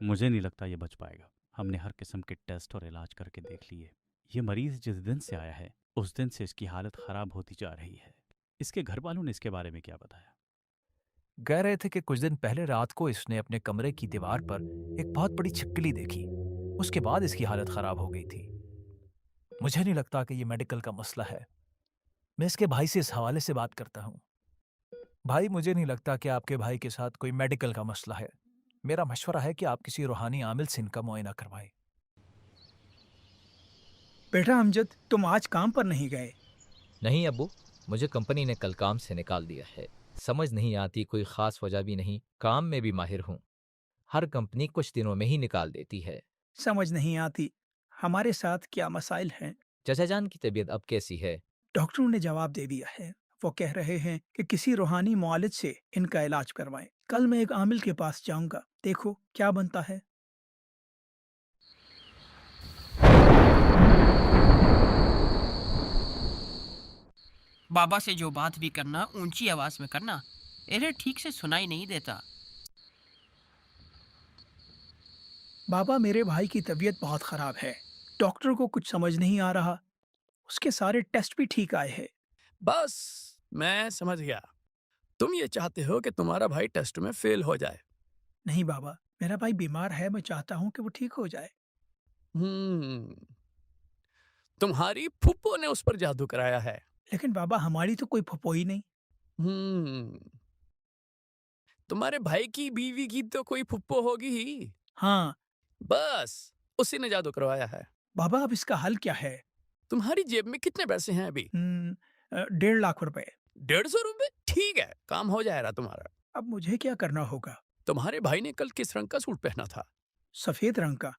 मुझे नहीं लगता ये बच पाएगा। हमने हर किस्म के टेस्ट और इलाज करके देख लिए। ये मरीज जिस दिन से आया है उस दिन से इसकी हालत खराब होती जा रही है। इसके घर वालों ने इसके बारे में क्या बताया? कह रहे थे कि कुछ दिन पहले रात को इसने अपने कमरे की दीवार पर एक बहुत बड़ी छिपकली देखी। उसके बाद इसकी हालत खराब हो गई थी। मुझे नहीं लगता कि ये मेडिकल का मसला है। मैं इसके भाई से इस हवाले से बात करता हूँ। भाई, मुझे नहीं लगता कि आपके भाई के साथ कोई मेडिकल का मसला है। मेरा मशवरा है कि आप किसी रूहानी आमिल से इनका मुआयना करवाएं। बेटा अमजद, तुम आज काम पर नहीं गए? नहीं अब्बू, मुझे कंपनी ने कल काम से निकाल दिया है। समझ नहीं आती, कोई खास वजह भी नहीं। काम में भी माहिर हूँ। हर कंपनी कुछ दिनों में ही निकाल देती है। समझ नहीं आती। हमारे साथ क्या मसाइल हैं? चचा जान की तबीयत अब कैसी है? डॉक्टरों ने जवाब दे दिया है। वो कह रहे हैं कि किसी रूहानी मुआलिज से इनका इलाज करवाएं। कल मैं एक आमिल के पास जाऊंगा, देखो क्या बनता है। बाबा से जो बात भी करना ऊंची आवाज में करना, इन्हें ठीक से सुनाई नहीं देता। बाबा, मेरे भाई की तबीयत बहुत खराब है। डॉक्टर को कुछ समझ नहीं आ रहा। उसके सारे टेस्ट भी ठीक आए हैं। बस मैं समझ गया। तुम ये चाहते हो कि तुम्हारा भाई टेस्ट में फेल हो जाए। नहीं बाबा, मेरा भाई बीमार है। मैं चाहता हूँ कि वो ठीक हो जाए। तुम्हारी फूफो ने उस पर जादू कराया है। लेकिन बाबा, हमारी तो कोई फुफोई नहीं। तुम्हारे भाई की बीवी की तो कोई फूफो होगी ही। हाँ बस उसी ने जादू करवाया है। बाबा, अब इसका हल क्या है? तुम्हारी जेब में कितने पैसे हैं अभी? 1.5 लाख रुपए। 150 रुपए? ठीक है, काम हो जाएगा तुम्हारा। अब मुझे क्या करना होगा? तुम्हारे भाई ने कल किस रंग का सूट पहना था? सफेद रंग का।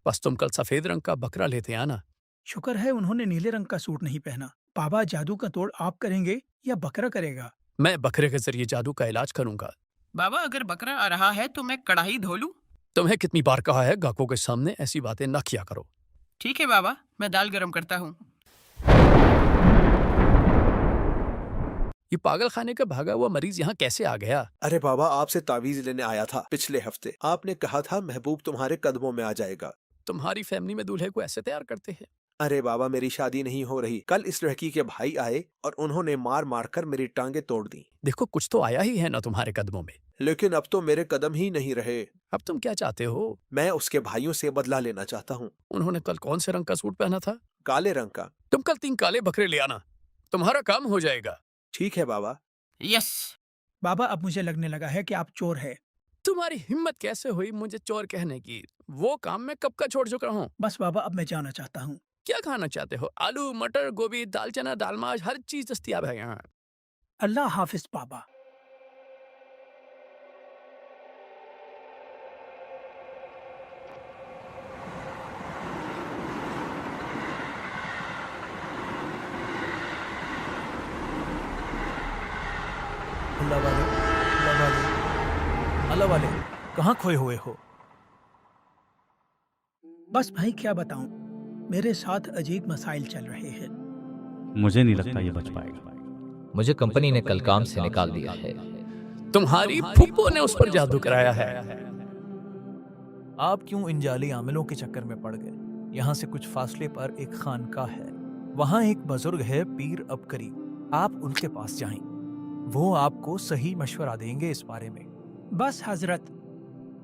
बस तुम कल सफेद रंग का बकरा लेते आना। शुक्र है उन्होंने नीले रंग का सूट नहीं पहना। बाबा, जादू का तोड़ आप करेंगे या बकरा करेगा? मैं बकरे के जरिए जादू का इलाज करूंगा। बाबा, अगर बकरा आ रहा है तो मैं कढ़ाई धो लूं? तुम्हें कितनी बार कहा है गाहकों के सामने ऐसी बातें न किया करो। ठीक है बाबा, मैं दाल गरम करता हूँ। ये पागल खाने का भागा हुआ मरीज यहाँ कैसे आ गया? अरे बाबा, आपसे तावीज लेने आया था पिछले हफ्ते। आपने कहा था महबूब तुम्हारे कदमों में आ जाएगा। तुम्हारी फैमिली में दूल्हे को ऐसे तैयार करते हैं? अरे बाबा, मेरी शादी नहीं हो रही। कल इस लड़की के भाई आए और उन्होंने मार मार कर मेरी टांगे तोड़ दी। देखो, कुछ तो आया ही है ना तुम्हारे कदमों में। लेकिन अब तो मेरे कदम ही नहीं रहे। अब तुम क्या चाहते हो? मैं उसके भाइयों से बदला लेना चाहता हूँ। उन्होंने कल कौन से रंग का सूट पहना था? काले रंग का। तुम कल 3 काले बकरे ले आना, तुम्हारा काम हो जाएगा। ठीक है बाबा। यस। बाबा, अब मुझे लगने लगा है कि आप चोर है। तुम्हारी हिम्मत कैसे हुई मुझे चोर कहने की? वो काम मैं कब का छोड़ चुका हूँ। बस बाबा, अब मैं जाना चाहता हूँ। क्या खाना चाहते हो? आलू, मटर, गोभी, दाल चना, दाल माश, हर चीज दस्तयाब है यहाँ। अल्लाह हाफिज बाबा। अल्लाह वाले, अल्लाह वाले, अल्लाह वाले, कहाँ खोए हुए हो? बस भाई, क्या बताऊं, मेरे साथ अजीब मसाइल चल रहे हैं। मुझे नहीं लगता ये बच पाएगा। मुझे कंपनी ने कल काम से निकाल दिया है। तुम्हारी फूफो ने उस पर जादू कराया है। आप क्यों इन जाली आमिलों के चक्कर में पड़ गए? यहाँ से कुछ फासले पर एक खानका है। वहाँ एक बुजुर्ग है, पीर अबकरी। आप उनके पास जाएं। वो आपको सही मशवरा देंगे इस बारे में। बस हजरत,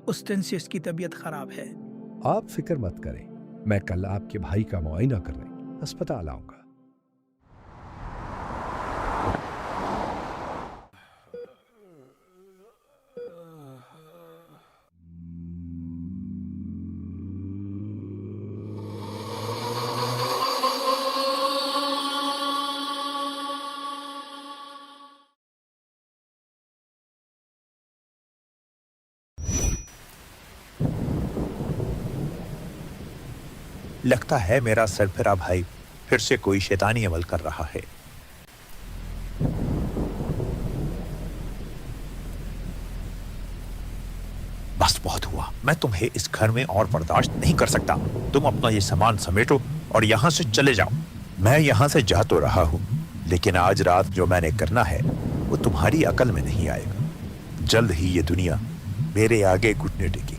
उस दिन से इसकी तबीयत खराब है। आप फिक्र मत करें, मैं कल आपके भाई का मुआयना करने अस्पताल आऊंगा। लगता है मेरा सरफिरा भाई फिर से कोई शैतानी अमल कर रहा है। बस बहुत हुआ, मैं तुम्हें इस घर में और बर्दाश्त नहीं कर सकता। तुम अपना ये सामान समेटो और यहाँ से चले जाओ। मैं यहाँ से जा तो रहा हूँ, लेकिन आज रात जो मैंने करना है वो तुम्हारी अकल में नहीं आएगा। जल्द ही ये दुनिया मेरे आगे घुटने टेकेगी।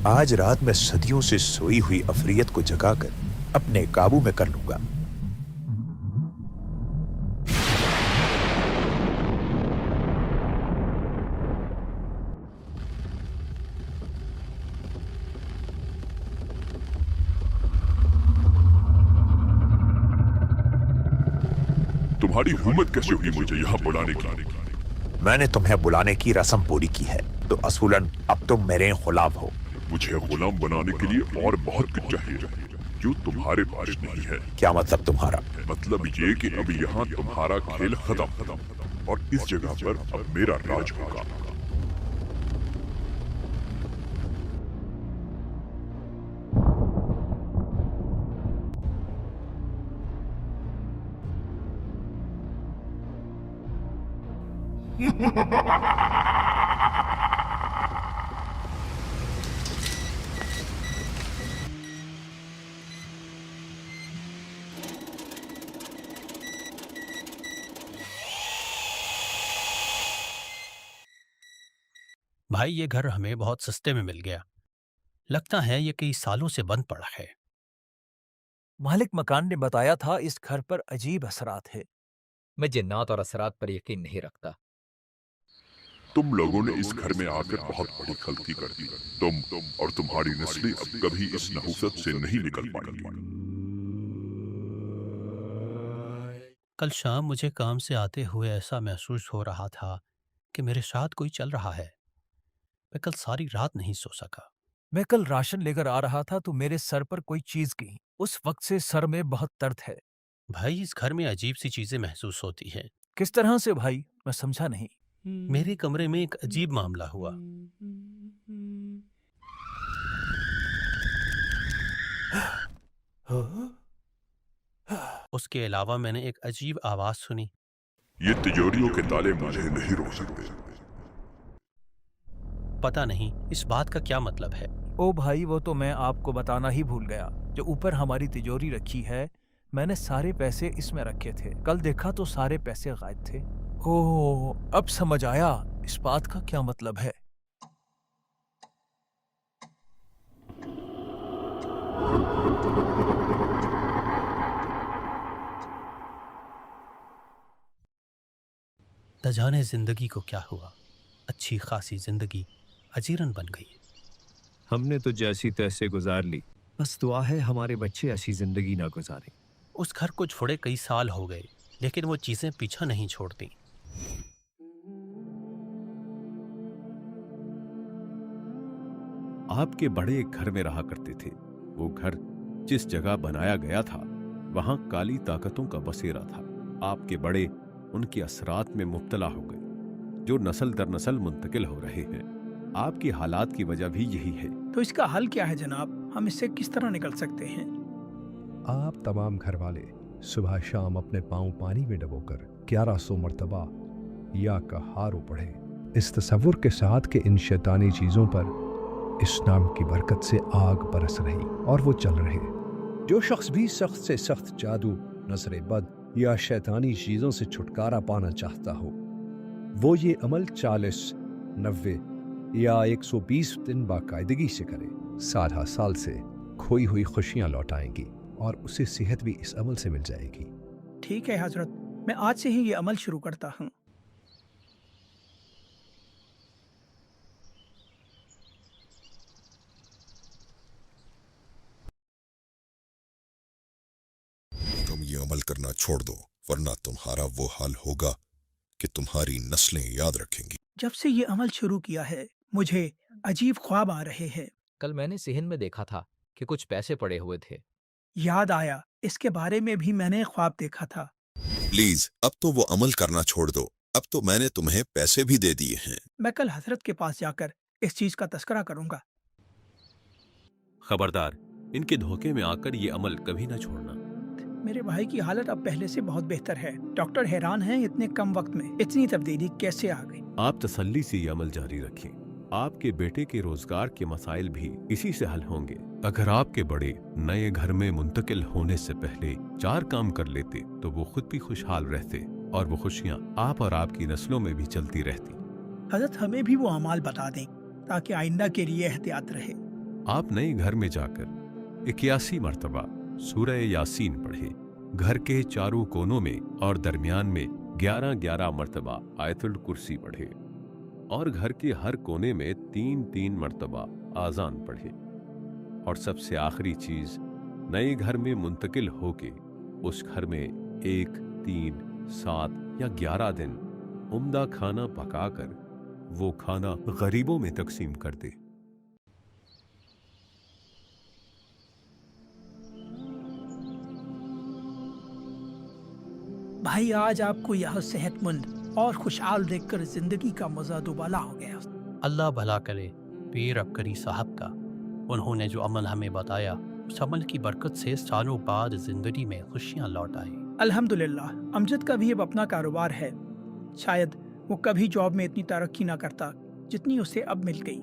आज रात मैं सदियों से सोई हुई अफरियत को जगाकर अपने काबू में कर लूंगा। तुम्हारी हिम्मत कैसे हुई मुझे यहाँ बुलाने की? मैंने तुम्हें बुलाने की रस्म पूरी की है, तो असूलन अब तुम मेरे गुलाम हो। मुझे गुलाम बनाने के लिए और बहुत कुछ चाहिए जो तुम्हारे पास नहीं है। क्या मतलब तुम्हारा? मतलब ये कि अब यहाँ तुम्हारा खेल खत्म और इस जगह पर अब मेरा राज होगा। भाई ये घर हमें बहुत सस्ते में मिल गया। लगता है ये कई सालों से बंद पड़ा है। मालिक मकान ने बताया था इस घर पर अजीब असरात है। मैं जिन्नात और असरात पर यकीन नहीं रखता। तुम लोगों ने इस घर में आकर बहुत बड़ी गलती कर दी। तुम और तुम्हारी नस्लें अब कभी इस नहुसत से नहीं निकल पाएंगी। कल शाम मुझे काम से आते हुए ऐसा महसूस हो रहा था कि मेरे साथ कोई चल रहा है। मैं कल सारी रात नहीं सो सका। मैं कल राशन लेकर आ रहा था तो मेरे सर पर कोई चीज गिरी। उस वक्त से सर में बहुत दर्द है। भाई इस घर में अजीब सी चीजें महसूस होती हैं। किस तरह से भाई? मैं समझा नहीं। मेरे कमरे में एक अजीब मामला हुआ। उसके अलावा मैंने एक अजीब आवाज सुनी। ये तिजोरियों के ताले मुझे नहीं रोक सकते। पता नहीं इस बात का क्या मतलब है। ओ भाई वो तो मैं आपको बताना ही भूल गया। जो ऊपर हमारी तिजोरी रखी है, मैंने सारे पैसे इसमें रखे थे। कल देखा तो सारे पैसे गायब थे। ओह अब समझ आया इस बात का क्या मतलब है। न जाने जिंदगी को क्या हुआ। अच्छी खासी जिंदगी अजीरन बन गई। हमने तो जैसी तैसे गुजार ली, बस दुआ है हमारे बच्चे ऐसी जिंदगी ना गुजारें। उस घर को छोड़े कई साल हो गए, लेकिन वो चीजें पीछा नहीं छोड़ती। आपके बड़े एक घर में रहा करते थे। वो घर जिस जगह बनाया गया था वहां काली ताकतों का बसेरा था। आपके बड़े उनके असरात में मुब्तला हो गए जो नस्ल दर नस्ल मुंतकिल हो रहे हैं। आपकी हालात की वजह भी यही है। तो इसका हल क्या है जनाब? हम इससे किस तरह निकल सकते हैं? आप तमाम घर वाले सुबह शाम अपने पांव पानी में डबोकर 1100 मरतबा या कहारो पढ़े, इस तसव्वुर के साथ कि इन शैतानी चीजों पर इस नाम की बरकत से आग बरस रही और वो चल रहे। जो शख्स भी सख्त से सख्त जादू, नजर बद या शैतानी चीजों से छुटकारा पाना चाहता हो, वो ये अमल 40, 90 या 120 दिन बाकायदगी से करे। साल साल से खोई हुई खुशियां लौट आएंगी और उसे सेहत भी इस अमल से मिल जाएगी। ठीक है हजरत, मैं आज से ही ये अमल शुरू करता हूँ। तुम ये अमल करना छोड़ दो, वरना तुम्हारा वो हाल होगा कि तुम्हारी नस्लें याद रखेंगी। जब से ये अमल शुरू किया है मुझे अजीब ख्वाब आ रहे हैं। कल मैंने सिहन में देखा था कि कुछ पैसे पड़े हुए थे। याद आया, इसके बारे में भी मैंने ख्वाब देखा था। प्लीज अब तो वो अमल करना छोड़ दो। अब तो मैंने तुम्हें पैसे भी दे दिए हैं। मैं कल हजरत के पास जाकर इस चीज का तस्करा करूंगा। खबरदार, इनके धोखे में आकर ये अमल कभी ना छोड़ना। मेरे भाई की हालत अब पहले से बहुत बेहतर है। डॉक्टर हैरान हैं इतने कम वक्त में इतनी तब्दीली कैसे आ गई। आप तसल्ली से ये अमल जारी रखें। आपके बेटे के रोजगार के मसाइल भी इसी से हल होंगे। अगर आपके बड़े नए घर में मुंतकिल होने से पहले 4 काम कर लेते तो वो खुद भी खुशहाल रहते और वो खुशियां आप और आपकी नस्लों में भी चलती रहती। हजरत हमें भी वो अमाल बता दें ताकि आइंदा के लिए एहतियात रहे। आप नए घर में जाकर 81 मर्तबा सूरह यासीन पढ़े। घर के चारों कोनों में और दरमियान में 11-11 मर्तबा आयतुल कुर्सी पढ़े और घर के हर कोने में 3-3 मर्तबा आजान पढ़े। और सबसे आखिरी चीज, नए घर में मुंतकिल होके उस घर में 1, 3, 7 या 11 दिन उम्दा खाना पकाकर वो खाना गरीबों में तकसीम कर दे। भाई, आज आपको यह सेहतमंद और खुशहाल देखकर जिंदगी का मजा दुबाला हो गया। अल्लाह भला करे पीर अबकरी साहब का। उन्होंने जो अमल हमें बताया, उस अमल की बरकत से सालों बाद जिंदगी में खुशियां लौट आई। अल्हम्दुलिल्लाह। अमजद का भी अब अपना कारोबार है। शायद वो कभी जॉब में इतनी तरक्की ना करता जितनी उसे अब मिल गई।